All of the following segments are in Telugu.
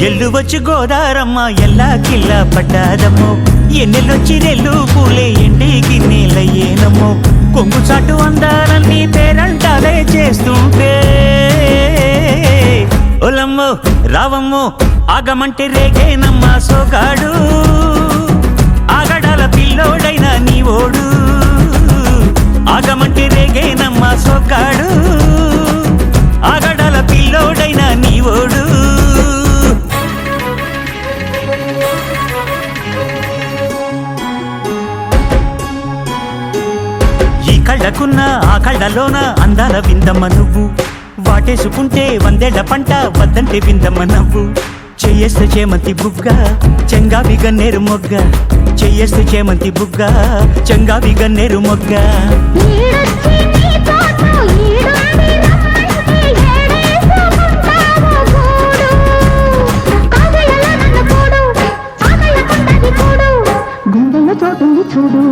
ఎల్లు వచ్చి గోదారమ్మ ఎల్లా కిల్లా పడ్డాదమ్మో ఎన్నెల్లొచ్చి రెల్లు పూలే ఎండికి నీళ్ళయ్యేనమ్మో కొంగు చాటు అందాలన్నీ పేరంటాలే చేస్తుంటే ఒలమ్మో రావమ్మో ఆగమంటే రేగేనమ్మ సోగాడు ఆగడాల పిల్లోడైనా నీ ఓడు ఆగమంటే రేగేనమ్మ సోగాడు ఆగడాల పిల్లోడైనా నీ ఓడు కళ్ళకున్న ఆ కళ్ళలోన అందాల విందమ్మ నువ్వు వాటేసుకుంటే వందేళ్ల పంట వద్దంటే విందమ్మ నవ్వు చెయ్యేస్తే చేమంతి బుగ్గ చెంగావి గన్నేరు మొగ్గ చెయ్యేస్తే చేమంతి బుగ్గ చెంగావి గన్నేరు మొగ్గ చూడు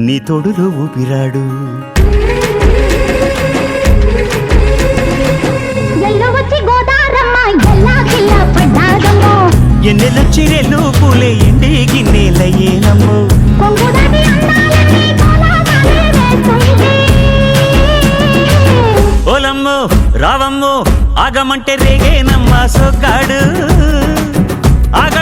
నీ తోడులో ఊపిరాడు ఎన్నెలొచ్చి రెల్లు పూలే ఎండి గిన్నెలయ్యేనమ్మో ఓలమ్మో రావమ్మో ఆగమంటే రేగేనమ్మా సొగ్గాడు ఆగ